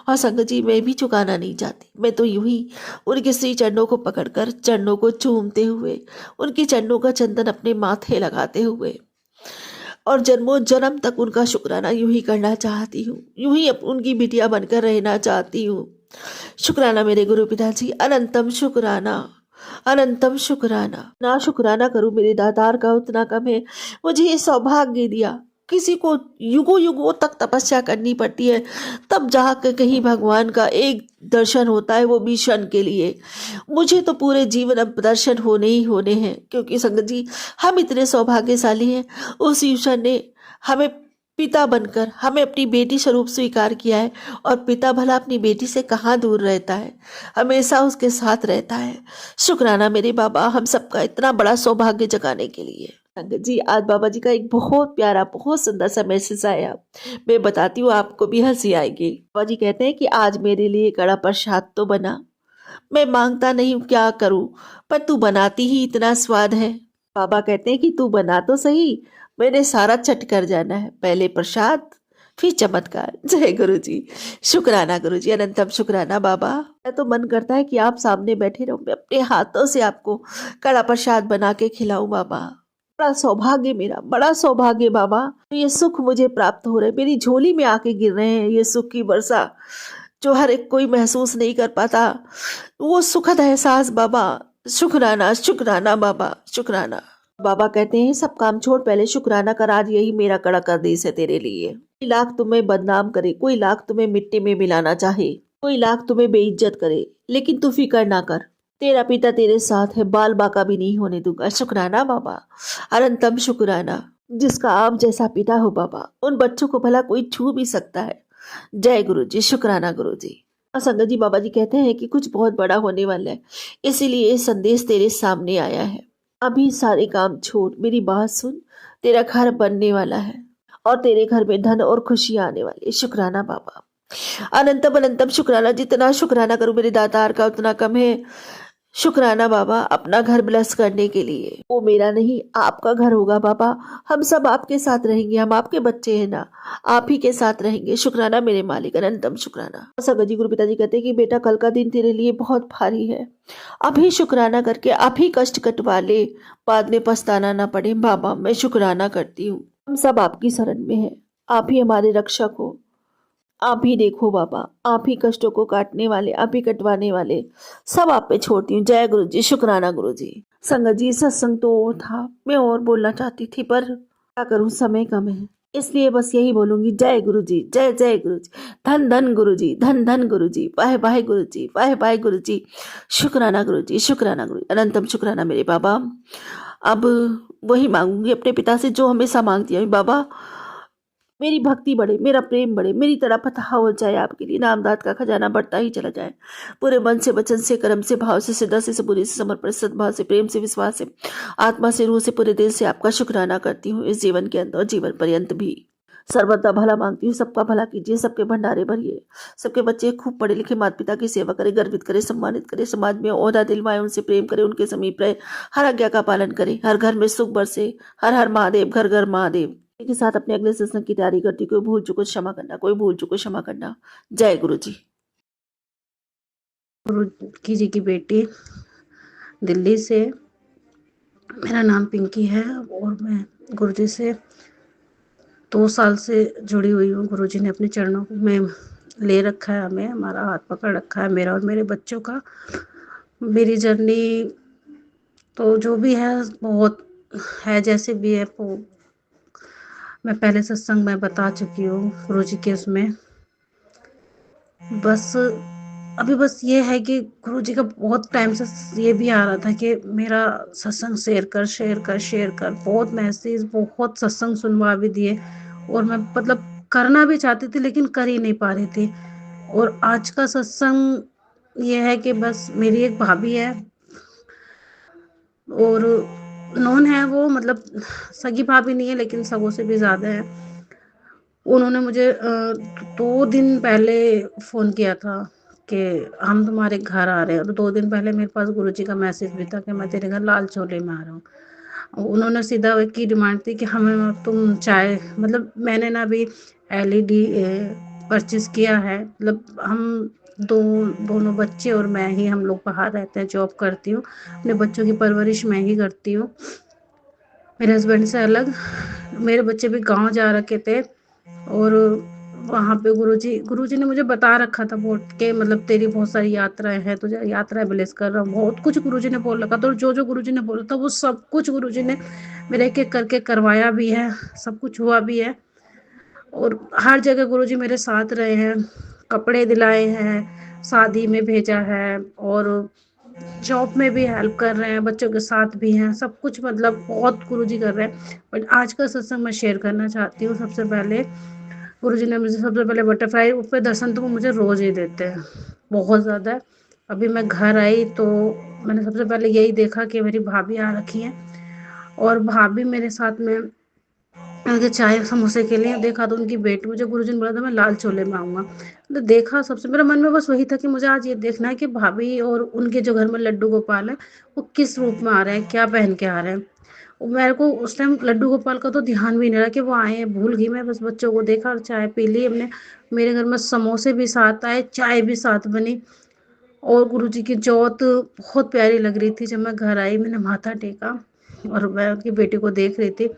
C: और संगत जी मैं भी चुकाना नहीं चाहती। मैं तो यूं ही उनके श्री चरणों को पकड़कर, चरणों को चूमते हुए, उनके चरणों का चंदन अपने माथे लगाते हुए और जन्मों जन्म तक उनका शुक्राना यूं ही करना चाहती हूँ, यूं ही उनकी बिटिया बनकर रहना चाहती हूँ। शुक्राना मेरे गुरु पिताजी, अनंतम शुक्राना, अनंतम शुक्राना। ना शुक्राना करूं मेरे दातार का उतना कम है। मुझे ये सौभाग्य दिया। किसी को युगों युगों तक तपस्या करनी पड़ती है, तब जाकर कहीं भगवान का एक दर्शन होता है, वो भी क्षण के लिए। मुझे तो पूरे जीवन अब दर्शन होने ही होने हैं, क्योंकि संगत जी हम इतने सौभाग्यशाली हैं। उस ईश्वर ने हमें पिता बनकर हमें अपनी बेटी स्वरूप स्वीकार किया है, और पिता भला अपनी बेटी से कहाँ दूर रहता है, हमेशा उसके साथ रहता है। शुक्राना मेरे बाबा, हम सबका इतना बड़ा सौभाग्य जगाने के लिए। संगत जी आज बाबा जी का एक बहुत प्यारा बहुत सुंदर सा मैसेज आया, मैं बताती हूँ, आपको भी हंसी आएगी। बाबा जी कहते हैं कि आज मेरे लिए कड़ा प्रसाद तो बना, मैं मांगता नहीं हूँ क्या करूँ, पर तू बनाती ही इतना स्वाद है। बाबा कहते हैं कि तू बना तो सही, मैंने सारा चट कर जाना है, पहले प्रसाद फिर चमत्कार। जय गुरु जी, शुक्राना गुरु जी, अनंतम शुक्राना बाबा। मैं तो मन करता है कि आप सामने बैठे रहो, मैं अपने हाथों से आपको कड़ा प्रसाद बना के खिलाऊं बाबा। बड़ा सौभाग्य, मेरा बड़ा सौभाग्य बाबा। ये सुख मुझे प्राप्त हो रहे, मेरी झोली में आके गिर रहे हैं ये सुख की वर्षा, जो हर एक कोई महसूस नहीं कर पाता, वो सुखद एहसास बाबा। शुक्राना शुक्राना बाबा, शुक्राना। बाबा कहते हैं सब काम छोड़, पहले शुक्राना कर, आज यही मेरा कड़ा आदेश है तेरे लिए। कोई लाख तुम्हें बदनाम करे, कोई लाख तुम्हें मिट्टी में मिलाना चाहे, कोई लाख तुम्हें बेइज्जत करे, लेकिन तू फिक्र ना कर, तेरा पिता तेरे साथ है, बाल बाका भी नहीं होने दूंगा। शुक्राना बाबा, अनंतम शुक्राना। जिसका आप जैसा पिता हो बाबा, उन बच्चों को भला कोई छू भी सकता है। जय गुरु जी, शुक्राना गुरु जी। और संगत जी बाबा जी कहते हैं कि कुछ बहुत बड़ा होने वाला है, इसीलिए ये संदेश तेरे सामने आया है। अभी सारे काम छोड़, मेरी बात सुन, तेरा घर बनने वाला है, और तेरे घर में धन और खुशी आने वाली है। शुक्राना बाबा, अनंतम अनंतम शुक्राना। जितना शुक्राना करूं मेरे दातार का उतना कम है। शुक्राना बाबा, अपना घर ब्लेस करने के लिए। वो मेरा नहीं, आपका घर होगा बाबा, हम सब आपके साथ रहेंगे, हम आपके बच्चे हैं ना, आप ही के साथ रहेंगे। शुक्राना मेरे मालिक, अनंतम शुक्राना। सगा जी गुरु पिताजी कहते हैं कि बेटा कल का दिन तेरे लिए बहुत भारी है, अभी शुक्राना करके अभी कष्ट कटवा ले, बाद में पछताना ना पड़े। बाबा मैं शुक्राना करती हूँ, हम सब आपकी शरण में हैं, आप ही हमारे रक्षक हो, आप ही देखो बाबा, आप ही कष्टों को काटने वाले, आप ही कटवाने वाले, सब आप पे छोड़ती हूँ। जय गुरु जी, शुक्राना गुरु जी। संगत जी सत्संग तो और था, मैं और बोलना चाहती थी, पर क्या करूँ, समय कम है, इसलिए बस यही बोलूंगी। जय गुरु जी, जय जय गुरु जी, धन धन गुरु जी, धन धन गुरु जी, वाहे वाहे गुरु जी, वाहे वाहे गुरु जी। शुक्राना गुरु जी, शुक्राना गुरु, अनंतम शुक्राना मेरे बाबा। अब वही मांगूंगी अपने पिता से जो हमेशा मांगती है। बाबा मेरी भक्ति बढ़े, मेरा प्रेम बढ़े, मेरी तरफ फतह हो जाए, आपके लिए नामदात का खजाना बढ़ता ही चला जाए। पूरे मन से, वचन से, कर्म से, भाव से, श्रद्धा से, सबूरी से, समर्पण, सद्भाव से, प्रेम से, विश्वास से, आत्मा से, रूह से, पूरे दिल से आपका शुक्राना करती हूँ, इस जीवन के अंदर और जीवन पर्यंत भी। सर्वदा भला मांगती हूँ, सबका भला कीजिए, सबके भंडारे भरिए, सबके बच्चे खूब पढ़े लिखे माता पिता की सेवा करे, गर्वित करे, सम्मानित करे, समाज में ओहदा दिलवाए, उनसे प्रेम करे, उनके समीप रहे, हर आज्ञा का पालन करे, हर घर में सुख बरसे। हर हर महादेव, घर घर महादेव के साथ अपने अगले सत्संग की तैयारी करती। कोई भूल चुको क्षमा करना, कोई भूल चुको क्षमा करना। जय गुरु जी।
D: गुरु जी की बेटी दिल्ली से, मेरा नाम पिंकी है और मैं गुरु जी से 2 साल से जुड़ी हुई हूँ। गुरु जी ने अपने चरणों में ले रखा है, हमें हमारा हाथ पकड़ रखा है, मेरा और मेरे बच्चों का। मेरी जर्नी तो जो भी है बहुत है, जैसे भी है वो मैं पहले सत्संग में बता चुकी हूँ गुरु जी के उसमें। बस अभी बस ये है कि गुरु जी का बहुत टाइम से ये भी आ रहा था कि मेरा सत्संग शेयर कर शेयर कर शेयर कर। बहुत मैसेज, बहुत सत्संग सुनवा भी दिए और मैं मतलब करना भी चाहती थी लेकिन कर ही नहीं पा रही थी। और आज का सत्संग ये है कि बस मेरी एक भाभी है और नॉन है वो, मतलब सगी भाभी नहीं है लेकिन सगों से भी ज़्यादा है। उन्होंने मुझे 2 दिन पहले फ़ोन किया था कि हम तुम्हारे घर आ रहे हैं, और 2 दिन पहले मेरे पास गुरुजी का मैसेज भी था कि मैं तेरे घर लाल चोले में आ रहा हूँ। उन्होंने सीधा एक ही डिमांड थी कि हमें तुम चाय, मतलब मैंने ना अभी एलईडी परचेज़ किया है, मतलब हम दोनों बच्चे और मैं ही, हम लोग बाहर रहते हैं, जॉब करती हूँ, अपने बच्चों की परवरिश मैं ही करती हूँ। मेरे हस्बैंड से अलग। मेरे बच्चे भी गांव जा रखे थे और वहाँ पे गुरुजी ने मुझे बता रखा था बोल के, मतलब तेरी बहुत सारी यात्राएं हैं, तुझे यात्राएं ब्लेस कर रहा हूँ, बहुत कुछ गुरुजी ने बोल रखा था। और जो जो गुरुजी ने बोला था वो सब कुछ गुरुजी ने मेरे एक एक करके करवाया भी है, सब कुछ हुआ भी है। और हर जगह गुरुजी मेरे साथ रहे हैं, कपड़े दिलाए हैं, शादी में भेजा है और जॉब में भी हेल्प कर रहे हैं, बच्चों के साथ भी हैं, सब कुछ मतलब बहुत गुरुजी कर रहे हैं। बट आज का सत्संग मैं शेयर करना चाहती हूँ। सबसे पहले गुरुजी ने मुझे सबसे पहले बटरफ्लाई पे दर्शन तो वो मुझे रोज ही देते हैं, बहुत ज़्यादा। अभी मैं घर आई तो मैंने सबसे पहले यही देखा कि मेरी भाभी आ रखी है और भाभी मेरे साथ में आगे चाय समोसे के लिए देखा तो उनकी बेटी, मुझे गुरुजी ने बोला था मैं लाल छोले में आऊँगा, तो देखा। सबसे मेरे मन में बस वही था कि मुझे आज ये देखना है कि भाभी और उनके जो घर में लड्डू गोपाल है वो किस रूप में आ रहे हैं, क्या पहन के आ रहे हैं। मेरे को उस टाइम लड्डू गोपाल का तो ध्यान भी नहीं रहा कि वो आए हैं, भूल गई मैं। बस बच्चों को देखा और चाय पी ली हमने। मेरे घर में समोसे भी साथ आए, चाय भी साथ बनी और गुरुजी की जोत बहुत प्यारी लग रही थी। जब मैं घर आई मैंने माथा टेका और मैं उनकी बेटी को देख रही थी।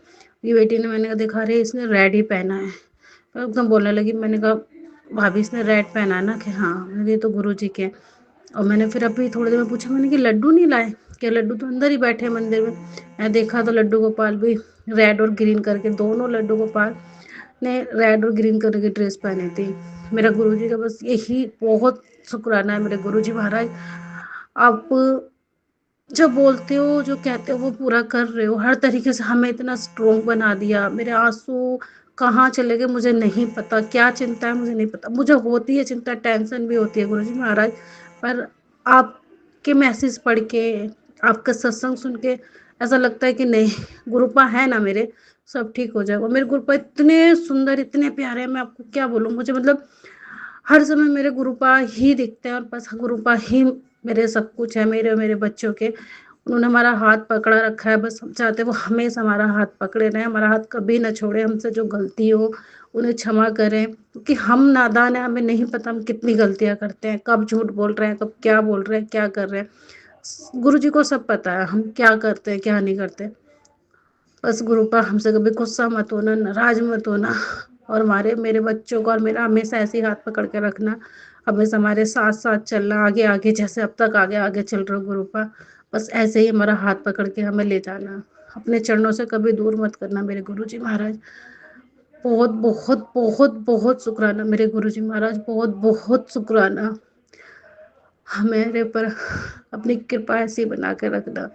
D: ये बेटी ने, मैंने कहा देखा रहे इसने रेड ही पहना है। मैं एकदम बोलने लगी, मैंने कहा भाभी इसने रेड पहना है ना? कि हाँ। मैंने ये तो गुरुजी के। और मैंने फिर अभी थोड़ी देर में पूछा, मैंने कि लड्डू नहीं लाए क्या? लड्डू तो अंदर ही बैठे हैं मंदिर में। मैं देखा तो लड्डू गोपाल भी रेड और ग्रीन करके, दोनों लड्डू गोपाल ने रेड और ग्रीन कलर की ड्रेस पहनी थी। मेरा गुरुजी का बस यही बहुत शुक्राना है मेरे गुरुजी महाराज। आप जो बोलते हो, जो कहते हो वो पूरा कर रहे हो, हर तरीके से हमें इतना स्ट्रोंग बना दिया। मेरे आंसू कहाँ चले गए मुझे नहीं पता, क्या चिंता है मुझे नहीं पता। मुझे होती है चिंता, टेंशन भी होती है गुरुजी महाराज, पर आपके मैसेज पढ़ के, आपका सत्संग सुन के ऐसा लगता है कि नहीं, गुरुपा है ना मेरे, सब ठीक हो जाएगा। मेरे गुरुपा इतने सुंदर, इतने प्यारे हैं, मैं आपको क्या बोलूँ। मुझे मतलब हर समय मेरे गुरुपा ही दिखते हैं और बस गुरुपा ही मेरे सब कुछ है, मेरे और मेरे बच्चों के। उन्होंने हमारा हाथ पकड़ा रखा है, बस हम चाहते हैं वो हमेशा हमारा हाथ पकड़े रहें, हमारा हाथ कभी ना छोड़े। हमसे जो गलती हो उन्हें क्षमा करें, क्योंकि हम नादान हैं, हमें नहीं पता हम कितनी गलतियां करते हैं, कब झूठ बोल रहे हैं, कब क्या बोल रहे हैं, क्या कर रहे हैं। गुरु जी को सब पता है हम क्या करते हैं क्या नहीं करते। बस गुरुपा हमसे कभी गुस्सा मत होना, नाराज मत होना और हमारे, मेरे बच्चों को और मेरा हमेशा ऐसे ही हाथ पकड़ के रखना, हमेशा हमारे साथ साथ चलना, आगे आगे जैसे अब तक आगे आगे चल रहे हो गुरुपा। बस ऐसे ही हमारा हाथ पकड़ के हमें ले जाना, अपने चरणों से कभी दूर मत करना मेरे गुरुजी महाराज। बहुत बहुत बहुत बहुत शुक्राना मेरे गुरुजी महाराज, बहुत बहुत शुक्राना। मेरे पर अपनी कृपा ऐसी बना के रखना।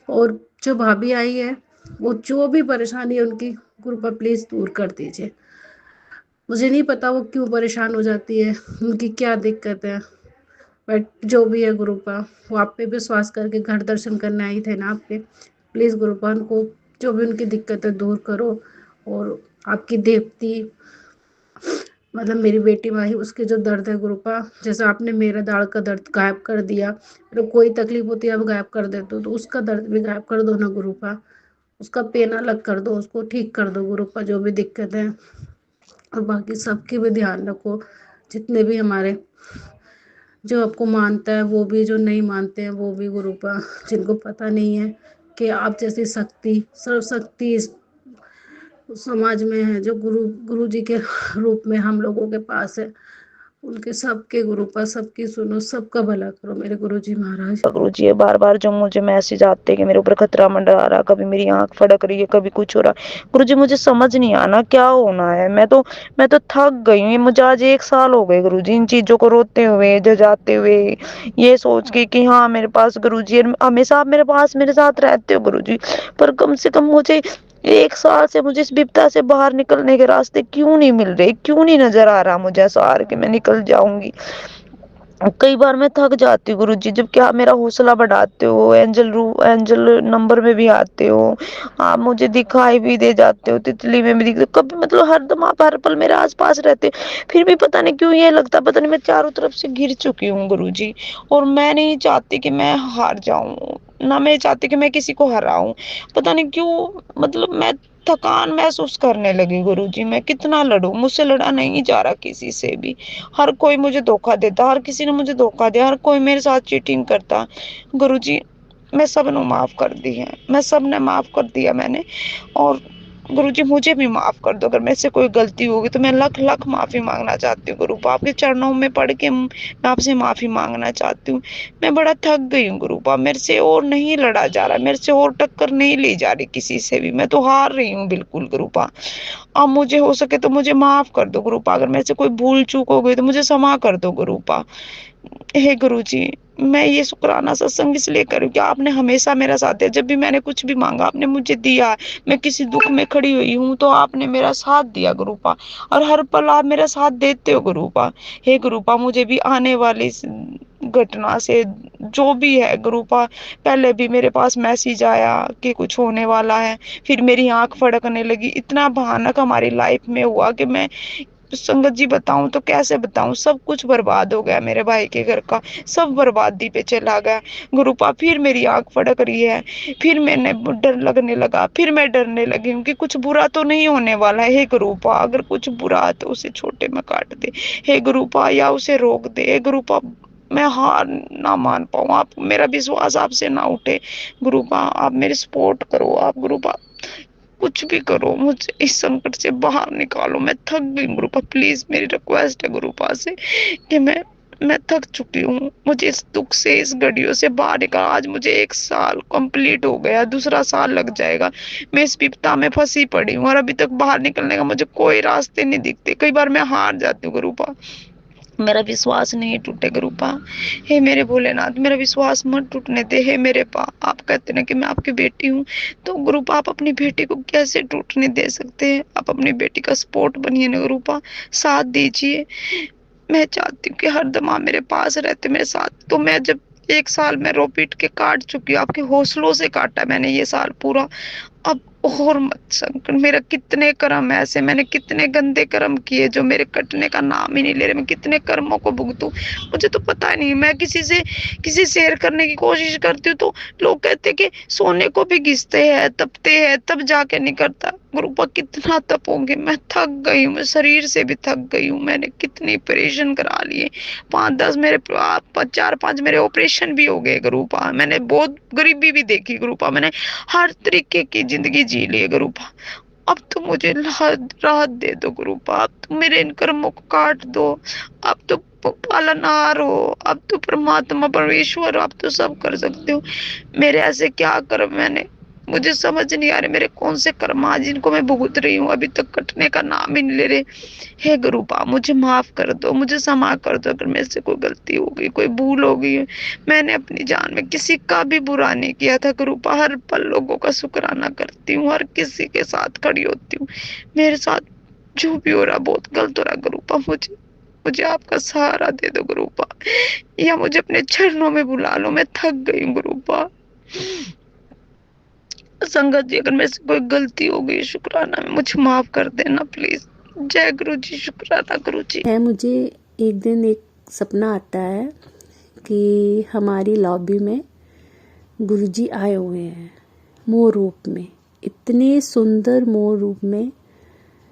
D: और जो भाभी आई है वो जो भी परेशानी है उनकी, कृपा प्लीज दूर कर दीजिए। मुझे नहीं पता वो क्यों परेशान हो जाती है, उनकी क्या दिक्कत है, बट जो भी है गुरुपा, वो आप पे विश्वास करके घर दर्शन करने आई थे ना आपके। प्लीज़ गुरुपा उनको जो भी उनकी दिक्कत है दूर करो। और आपकी देवती, मतलब मेरी बेटी माही, उसके जो दर्द है गुरुपा, जैसे आपने मेरा दाढ़ का दर्द गायब कर दिया, मेरे को कोई तकलीफ होती है आप गायब कर देते हो, तो उसका दर्द भी गायब कर दो ना गुरुपा। उसका पेन अलग कर दो, उसको ठीक कर दो गुरुपा, जो भी दिक्कत है। और बाकी सबकी भी ध्यान रखो, जितने भी हमारे, जो आपको मानता है वो भी, जो नहीं मानते हैं वो भी गुरुपा, जिनको पता नहीं है कि आप जैसी शक्ति, सर्वशक्ति इस समाज में है, जो गुरु जी के रूप में हम लोगों के पास है, उनके सबके गुरुपा, सबकी सुनो, सबका भला करो मेरे गुरु जी महाराज।
E: गुरु जी, बार बार जो मुझे मैसेज आते हैं कि मेरे ऊपर खतरा मंडरा रहा, कभी मेरी आंख फड़क रही है, कभी कुछ हो रहा है। गुरु जी मुझे समझ नहीं आना क्या होना है। मैं तो थक गई हूँ। मुझे आज 1 साल हो गए गुरु जी इन चीजों को रोते हुए, जजाते हुए, ये सोच के कि हाँ मेरे पास गुरु जी हमेशा, आप मेरे पास मेरे साथ रहते हो गुरु जी, पर कम से कम मुझे 1 साल से मुझे इस विपदा से बाहर निकलने के रास्ते क्यों नहीं मिल रहे, क्यों नहीं नजर आ रहा मुझे ऐसा आ रहा कि मैं निकल जाऊंगी। कई बार मैं थक जाती हूँ गुरुजी, जब क्या मेरा हौसला बढ़ाते हो, एंजल नंबर में भी आते हो, आप मुझे दिखाई भी दे जाते हो, तितली में भी दिखते हो, कभी मतलब हरदम आप हर पल मेरे आसपास रहते हो। फिर भी पता नहीं क्यों ये लगता, पता नहीं मैं चारों तरफ से घिर चुकी हूँ गुरुजी। और मैं नहीं चाहती कि मैं हार जाऊं, ना मैं चाहती कि मैं किसी को हराऊं। पता नहीं क्यों, मतलब मैं थकान महसूस करने लगी गुरुजी। मैं कितना लड़ूं, मुझसे लड़ा नहीं जा रहा किसी से भी। हर कोई मुझे धोखा देता, हर किसी ने मुझे धोखा दिया, हर कोई मेरे साथ चीटिंग करता गुरुजी। मैं सबनों माफ़ कर दी है, मैं सबने माफ़ कर दिया मैंने। और गुरुजी मुझे भी माफ़ कर दो, अगर मेरे से कोई गलती होगी तो मैं लख लख माफ़ी मांगना चाहती हूँ गुरुपा, आपके चरणों में पड़ के मैं आपसे माफ़ी मांगना चाहती हूँ। मैं बड़ा थक गई हूँ गुरुपा, मेरे से और नहीं लड़ा जा रहा, मेरे से और टक्कर नहीं ली जा रही किसी से भी, मैं तो हार रही हूँ बिल्कुल गुरुपा। अब मुझे हो सके तो मुझे माफ़ कर दो गुरुपा, अगर मेरे से कोई भूल चूक हो गई तो मुझे क्षमा कर दो गुरुपा। हे गुरुजी, मैं ये शुक्राना सत्संग इसलिए करूँ कि आपने हमेशा मेरा साथ दिया, जब भी मैंने कुछ भी मांगा आपने मुझे दिया। मैं किसी दुख में खड़ी हुई हूँ तो आपने मेरा साथ दिया गुरुपा, और हर पल आप मेरा साथ देते हो गुरुपा। हे गुरुपा, मुझे भी आने वाली इस घटना से जो भी है गुरुपा, पहले भी मेरे पास मैसेज आया कि कुछ होने वाला है, फिर मेरी आंख फड़कने लगी, इतना भयानक हमारी लाइफ में हुआ कि मैं संगत जी बताऊं तो कैसे बताऊं, सब कुछ बर्बाद हो गया, मेरे भाई के घर का सब बर्बादी पे चला गया गुरुपा। फिर मेरी आंख फड़क रही है, फिर मैंने डर लगने लगा, फिर मैं डरने लगी हूँ कि कुछ बुरा तो नहीं होने वाला है। हे गुरुपा, अगर कुछ बुरा है तो उसे छोटे में काट दे हे गुरुपा, या उसे रोक दे हे गुरुपा, मैं हार ना मान पाऊं, आप मेरा विश्वास आपसे ना उठे गुरुपा, आप मेरी सपोर्ट करो, आप गुरुपा कुछ भी करो, मुझे इस संकट से बाहर निकालो, मैं थक गई गुरुपा, प्लीज मेरी रिक्वेस्ट है गुरुपा से कि मैं थक चुकी हूँ, मुझे इस दुख से इस घड़ियों से बाहर निकाल। आज मुझे 1 साल कंप्लीट हो गया, दूसरा साल लग जाएगा, मैं इस विपदा में फंसी पड़ी हूँ और अभी तक बाहर निकलने का मुझे कोई रास्ते नहीं दिखते। कई बार मैं हार जाती हूँ गुरुपा, मेरा विश्वास नहीं टूटे गुरुपा। हे मेरे भोलेनाथ, मेरा विश्वास मत टूटने दे। हे मेरे पा, आप कहते ना कि मैं आपकी बेटी हूँ, तो गुरुपा आप अपनी बेटी को कैसे टूटने दे सकते हैं? आप अपनी बेटी का सपोर्ट बनिए ना गुरुपा, साथ दीजिए। मैं चाहती हूँ कि हरदम आप मेरे पास रहते, मेरे साथ। तो मैं जब 1 साल में रो पीट के काट चुकी हूँ, आपके हौसलों से काटा मैंने ये साल पूरा। अब और मत संकट, मेरा कितने कर्म ऐसे, मैंने कितने गंदे कर्म किए जो मेरे कटने का नाम ही नहीं ले रहे, मैं कितने कर्मों को भुगतूं, मुझे तो पता नहीं। मैं किसी शेयर करने की कोशिश करती हूँ तो लोग कहते कि सोने को भी घिसते हैं, तपते हैं, तब जाके निकलता। गुरुपा कितना तपोगे, मैं थक गई हूँ, मैं शरीर से भी थक गई हूँ, मैंने कितनी ऑपरेशन करा लिए, 5-10 मेरे 4-5 मेरे ऑपरेशन भी हो गए गुरुपा, मैंने बहुत गरीबी भी देखी गुरुपा, मैंने हर तरीके की जिंदगी जी ली है गुरुपा। अब तो मुझे राहत दे दो गुरुपा, अब तो मेरे इन कर्मों को काट दो, अब तो पालनहार हो, अब तो परमात्मा परमेश्वर, आप तो सब कर सकते हो। मेरे ऐसे क्या कर्म मैंने, मुझे समझ नहीं आ रहे मेरे कौन से कर्म आज जिनको मैं भुगत रही हूँ, अभी तक कटने का नाम ही नहीं ले रहे। हे गुरुपा, मुझे माफ कर दो, मुझे क्षमा कर दो, अगर मेरे से कोई गलती हो गई, कोई भूल हो गई। मैंने अपनी जान में किसी का भी बुरा नहीं किया था गुरुपा, हर पल लोगों का शुक्राना करती हूँ, हर किसी के साथ खड़ी होती हूँ। मेरे साथ जो भी हो रहा बहुत गलत हो रहा गुरुपा, मुझे आपका सहारा दे दो गुरुपा, या मुझे अपने चरणों में बुला लो, मैं थक गई हूँ गुरुपा। संगत जी, अगर मेरे से कोई गलती हो गई शुक्राना में मुझे माफ कर देना प्लीज। जय गुरु जी, शुक्राना गुरु जी।
F: है मुझे एक दिन एक सपना आता है कि हमारी लॉबी में गुरुजी आए हुए हैं मोर रूप में, इतने सुंदर मोर रूप में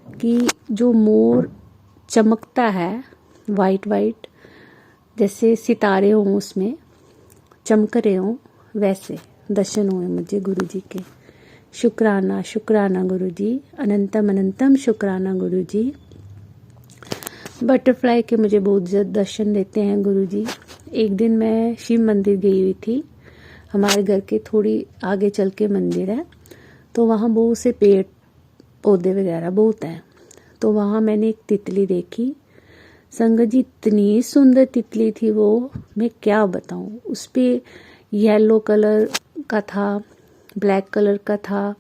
F: कि जो मोर चमकता है वाइट वाइट, जैसे सितारे हों उसमें चमक रहे हों, वैसे दर्शन हुए मुझे गुरुजी के। शुक्राना शुक्राना गुरुजी, अनंतम अनंतम शुक्राना गुरुजी। बटरफ्लाई के मुझे बहुत दर्शन देते हैं गुरुजी। एक दिन मैं शिव मंदिर गई हुई थी, हमारे घर के थोड़ी आगे चल के मंदिर है, तो वहाँ बहुत से पेड़ पौधे वगैरह बहुत हैं, तो वहाँ मैंने एक तितली देखी। संगत जी, इतनी सुंदर तितली थी वो, मैं क्या बताऊँ। उस पर येलो कलर का था, ब्लैक कलर का था,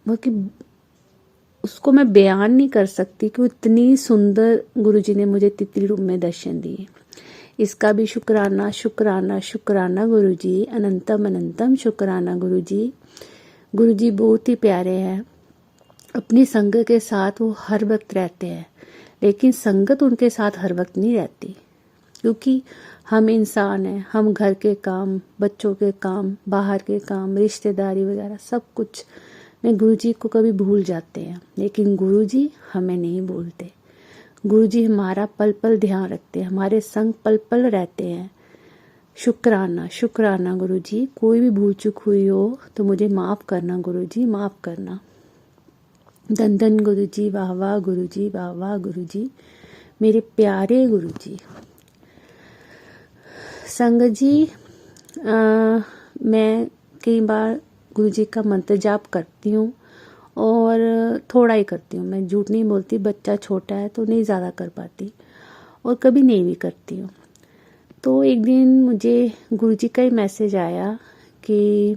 F: मतलब उसको मैं बयान नहीं कर सकती कि इतनी सुंदर गुरुजी ने मुझे तितली रूप में दर्शन दिए। इसका भी शुक्राना शुक्राना शुक्राना गुरुजी, अनंतम अनंतम शुक्राना गुरुजी। गुरुजी बहुत ही प्यारे हैं, अपनी संगत के साथ वो हर वक्त रहते हैं, लेकिन संगत उनके साथ हर वक्त नहीं रहती, क्योंकि हम इंसान हैं, हम घर के काम, बच्चों के काम, बाहर के काम, रिश्तेदारी वगैरह सब कुछ में गुरुजी को कभी भूल जाते हैं, लेकिन गुरुजी हमें नहीं भूलते। गुरुजी हमारा पल पल ध्यान रखते हैं, हमारे संग पल पल रहते हैं। शुक्राना शुक्राना गुरु जी, कोई भी भूल चूक हुई हो तो मुझे माफ़ करना गुरु जी, माफ़ करना। धन धन गुरु जी, वाह वाह गुरु जी, वाह वाह गुरु जी, मेरे प्यारे गुरु जी। संगत जी, मैं कई बार गुरु जी का मंत्र जाप करती हूँ और थोड़ा ही करती हूँ, मैं झूठ नहीं बोलती, बच्चा छोटा है तो नहीं ज़्यादा कर पाती और कभी नहीं भी करती हूँ। तो एक दिन मुझे गुरु जी का ही मैसेज आया कि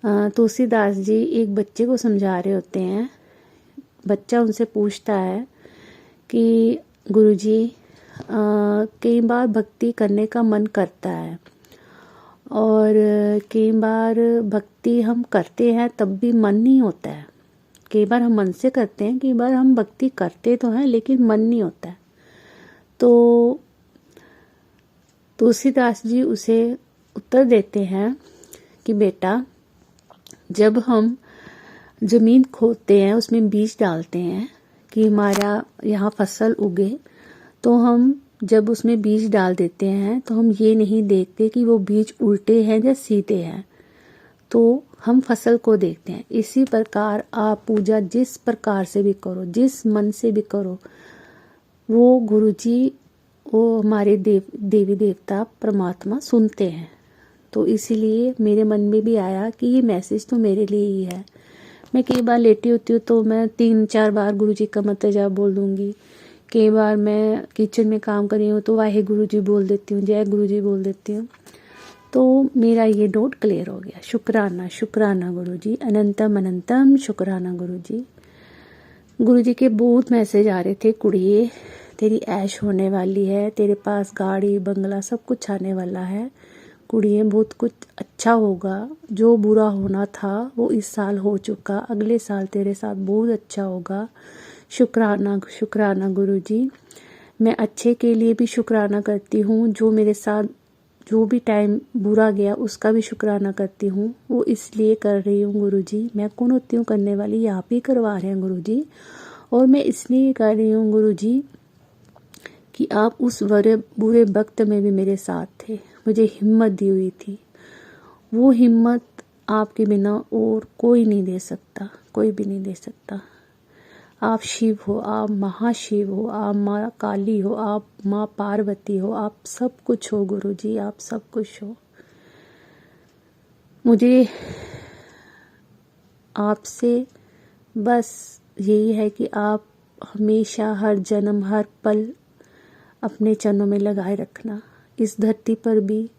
F: तुलसीदास जी एक बच्चे को समझा रहे होते हैं। बच्चा उनसे पूछता है कि गुरु जी कई बार भक्ति करने का मन करता है और कई बार भक्ति हम करते हैं तब भी मन नहीं होता है। कई बार हम मन से करते हैं, कई बार हम भक्ति करते तो हैं लेकिन मन नहीं होता है। तो तुलसीदास जी उसे उत्तर देते हैं कि बेटा, जब हम ज़मीन खोदते हैं, उसमें बीज डालते हैं कि हमारा यहाँ फसल उगे, तो हम जब उसमें बीज डाल देते हैं तो हम ये नहीं देखते कि वो बीज उल्टे हैं या सीधे हैं, तो हम फसल को देखते हैं। इसी प्रकार आप पूजा जिस प्रकार से भी करो, जिस मन से भी करो, वो गुरुजी, वो हमारे देवी देवता परमात्मा सुनते हैं। तो इसीलिए मेरे मन में भी आया कि ये मैसेज तो मेरे लिए ही है। मैं कई बार लेटी होती हूँ तो मैं 3-4 बार गुरुजी का मंत्र जाप बोल दूँगी। कई बार मैं किचन में काम कर रही हूँ तो वाहे गुरुजी बोल देती हूँ, जय गुरुजी बोल देती हूँ। तो मेरा ये डाउट क्लियर हो गया। शुक्राना शुक्राना गुरुजी, अनंतम अनंतम शुक्राना गुरुजी। गुरुजी के बहुत मैसेज आ रहे थे, कुड़िए तेरी ऐश होने वाली है, तेरे पास गाड़ी बंगला सब कुछ आने वाला है, कुड़िए बहुत कुछ अच्छा होगा, जो बुरा होना था वो इस साल हो चुका, अगले साल तेरे साथ बहुत अच्छा होगा। शुक्राना शुक्राना गुरुजी। मैं अच्छे के लिए भी शुक्राना करती हूँ, जो मेरे साथ जो भी टाइम बुरा गया उसका भी शुक्राना करती हूँ। वो इसलिए कर रही हूँ गुरुजी, मैं कौन होती हूँ करने वाली, आप ही करवा रहे हैं गुरुजी। और मैं इसलिए कर रही हूँ गुरुजी कि आप उस बुरे वक्त में भी मेरे साथ थे, मुझे हिम्मत दी हुई थी। वो हिम्मत आपके बिना और कोई नहीं दे सकता, कोई भी नहीं दे सकता। आप शिव हो, आप महाशिव हो, आप माँ काली हो, आप माँ पार्वती हो, आप सब कुछ हो गुरुजी, आप सब कुछ हो। मुझे आपसे बस यही है कि आप हमेशा, हर जन्म, हर पल अपने चरणों में लगाए रखना, इस धरती पर भी,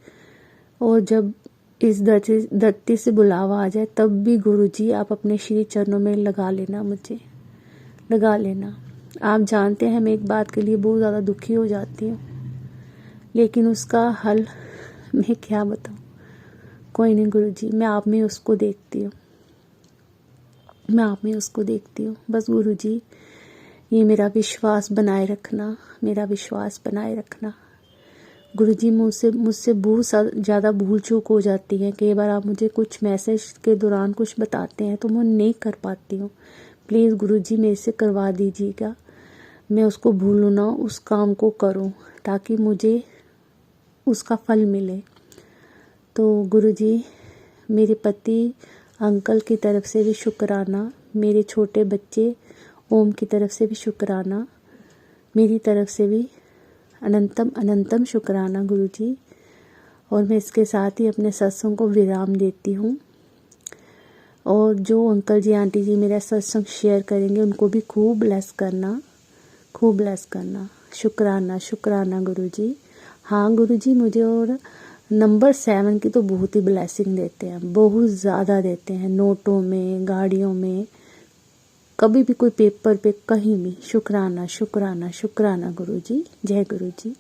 F: और जब इस धरती से बुलावा आ जाए तब भी गुरुजी आप अपने श्री चरणों में लगा लेना, मुझे लगा लेना। आप जानते हैं मैं एक बात के लिए बहुत ज़्यादा दुखी हो जाती हूँ, लेकिन उसका हल मैं क्या बताऊँ। कोई नहीं गुरुजी, मैं आप में उसको देखती हूँ, मैं आप में उसको देखती हूँ। बस गुरुजी ये मेरा विश्वास बनाए रखना, मेरा विश्वास बनाए रखना। गुरुजी मुझसे बहुत ज़्यादा भूल चूक हो जाती है। कई बार आप मुझे कुछ मैसेज के दौरान कुछ बताते हैं तो मैं नहीं कर पाती हूँ। प्लीज़ गुरुजी मेरे से करवा दीजिएगा, मैं उसको भूलूँ ना, उस काम को करूँ ताकि मुझे उसका फल मिले। तो गुरुजी मेरे पति अंकल की तरफ से भी शुक्राना, मेरे छोटे बच्चे ओम की तरफ से भी शुक्राना, मेरी तरफ से भी अनंतम अनंतम शुक्राना गुरुजी। और मैं इसके साथ ही अपने सत्संग को विराम देती हूँ। और जो अंकल जी आंटी जी मेरा सत्संग शेयर करेंगे उनको भी खूब ब्लेस करना, खूब ब्लेस करना। शुक्राना शुक्राना गुरुजी। हाँ गुरुजी, मुझे और नंबर 7 की तो बहुत ही ब्लेसिंग देते हैं, बहुत ज़्यादा देते हैं, नोटों में, गाड़ियों में, कभी भी कोई पेपर पे, कहीं भी। शुक्राना शुक्राना शुक्राना गुरुजी। जय गुरुजी।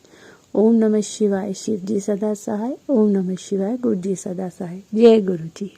F: ओम नमः शिवाय, शिव जी सदा सहाय। ओम नमः शिवाय, गुरु जी सदा सहाय। जय गुरुजी।